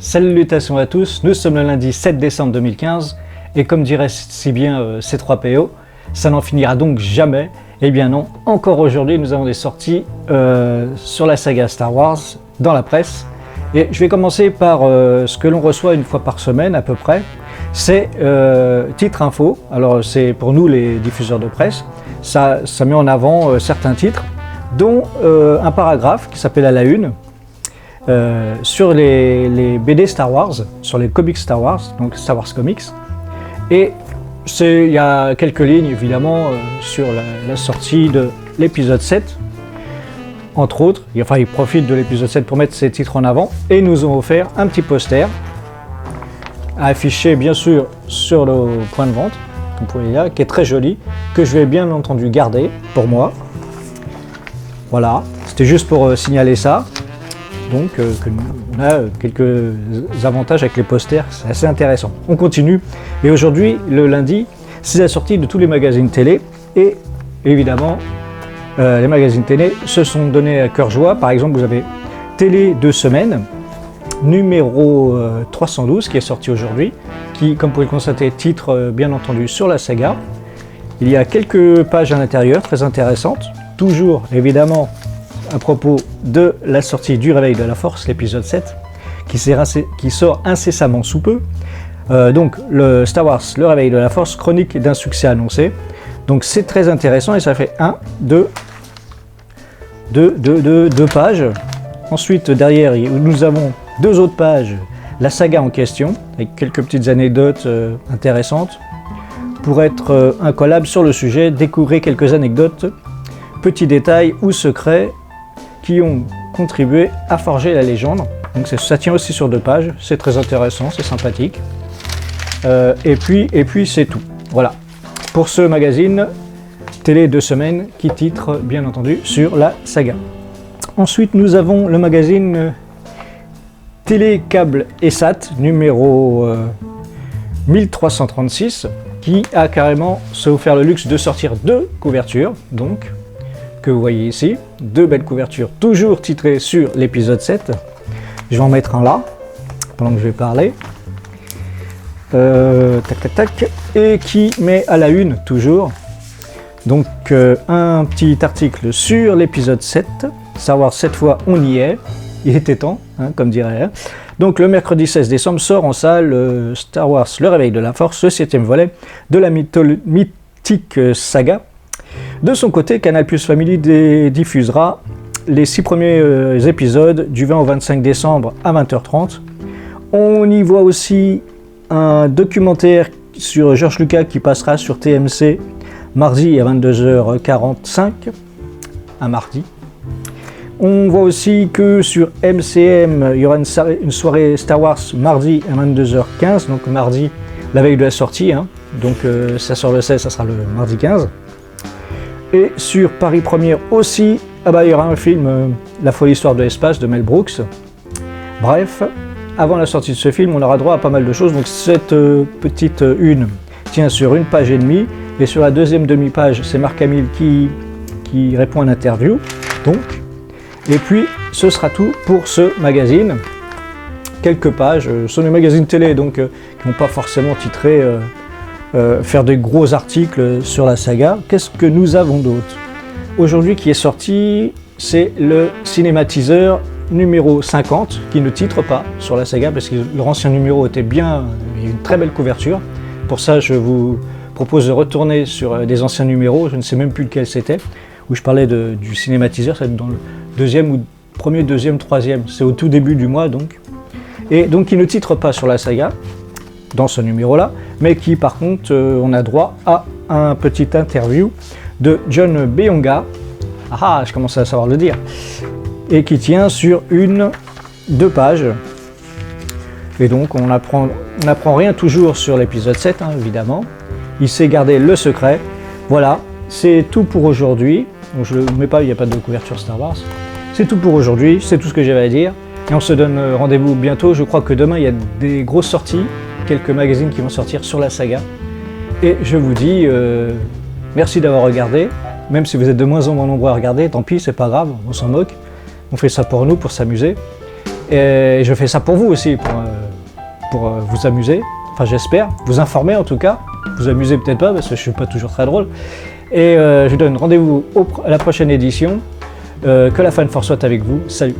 Salutations à tous, nous sommes le lundi 7 décembre 2015 et comme dirait si bien C3PO, ça n'en finira donc jamais. Eh bien non, encore aujourd'hui nous avons des sorties sur la saga Star Wars dans la presse. Et je vais commencer par ce que l'on reçoit une fois par semaine à peu près. C'est titre info, alors c'est pour nous les diffuseurs de presse, ça met en avant certains titres, dont un paragraphe qui s'appelle à la une, sur les BD Star Wars, sur les comics Star Wars, donc Star Wars Comics. Et il y a quelques lignes évidemment sur la sortie de l'épisode 7, entre autres. Enfin, ils profitent de l'épisode 7 pour mettre ces titres en avant et nous ont offert un petit poster à afficher bien sûr sur le point de vente, comme vous voyez là, qui est très joli, que je vais bien entendu garder pour moi. Voilà, c'était juste pour signaler ça. Donc on a quelques avantages avec les posters, c'est assez intéressant. On continue, et aujourd'hui, le lundi, c'est la sortie de tous les magazines télé, et évidemment, les magazines télé se sont donnés à cœur joie. Par exemple, vous avez Télé 2 semaines, numéro 312, qui est sorti aujourd'hui, qui, comme vous pouvez le constater, titre bien entendu sur la saga. Il y a quelques pages à l'intérieur, très intéressantes, toujours évidemment à propos de la sortie du Réveil de la Force, l'épisode 7, qui sort incessamment sous peu. Donc le Star Wars, le Réveil de la Force, chronique d'un succès annoncé. Donc c'est très intéressant et ça fait 2 pages. Ensuite derrière nous avons 2 autres pages, la saga en question, avec quelques petites anecdotes intéressantes. Pour être un collab sur le sujet, découvrez quelques anecdotes, petits détails ou secrets qui ont contribué à forger la légende. Donc ça tient aussi sur 2 pages, c'est très intéressant, c'est sympathique. Et puis c'est tout. Voilà, pour ce magazine Télé 2 semaines qui titre bien entendu sur la saga. Ensuite nous avons le magazine Télé, Câble et Sat numéro 1336 qui a carrément se offert le luxe de sortir 2 couvertures, donc que vous voyez ici, 2 belles couvertures, toujours titrées sur l'épisode 7. Je vais en mettre un là, pendant que je vais parler. Et qui met à la une, toujours, donc un petit article sur l'épisode 7, savoir cette fois on y est, il était temps, hein, comme dirait. Donc le mercredi 16 décembre sort en salle Star Wars, le Réveil de la Force, le 7e volet de la mythique saga. De son côté, Canal+ Family diffusera les 6 premiers épisodes du 20 au 25 décembre à 20h30. On y voit aussi un documentaire sur George Lucas qui passera sur TMC mardi à 22h45, un mardi. On voit aussi que sur MCM, il y aura une soirée Star Wars mardi à 22h15, donc mardi, la veille de la sortie, hein. Donc ça sort le 16, ça sera le mardi 15. Et sur Paris Première aussi, il y aura un film, La folle histoire de l'espace de Mel Brooks. Bref, avant la sortie de ce film, on aura droit à pas mal de choses. Donc cette petite une tient sur 1 page et demie, et sur la deuxième demi-page, c'est Marc Hamill qui répond à l'interview. Donc, et puis ce sera tout pour ce magazine. Quelques pages, ce sont des magazines télé, donc qui n'ont pas forcément titré. Faire des gros articles sur la saga. Qu'est-ce que nous avons d'autre aujourd'hui qui est sorti? C'est le cinématiseur numéro 50 qui ne titre pas sur la saga parce que leur ancien numéro était bien, il y a une très belle couverture. Pour ça je vous propose de retourner sur des anciens numéros, je ne sais même plus lequel c'était, où je parlais du cinématiseur, c'est dans le premier, deuxième, troisième, c'est au tout début du mois donc. Et donc il ne titre pas sur la saga dans ce numéro-là, mais qui par contre, on a droit à un petit interview de John Boyega, je commence à savoir le dire, et qui tient sur 2 pages. Et donc on n'apprend rien toujours sur l'épisode 7, hein, évidemment. Il sait garder le secret. Voilà, c'est tout pour aujourd'hui. Donc, je ne le mets pas, il n'y a pas de couverture Star Wars. C'est tout pour aujourd'hui, c'est tout ce que j'avais à dire. Et on se donne rendez-vous bientôt. Je crois que demain, il y a des grosses sorties. Quelques magazines qui vont sortir sur la saga. Et je vous dis merci d'avoir regardé. Même si vous êtes de moins en moins nombreux à regarder, tant pis, c'est pas grave, on s'en moque. On fait ça pour nous, pour s'amuser. Et je fais ça pour vous aussi, pour pour vous amuser, enfin j'espère, vous informer en tout cas, vous amuser peut-être pas parce que je suis pas toujours très drôle. Et je vous donne rendez-vous à la prochaine édition. Que la Fan Force soit avec vous, salut!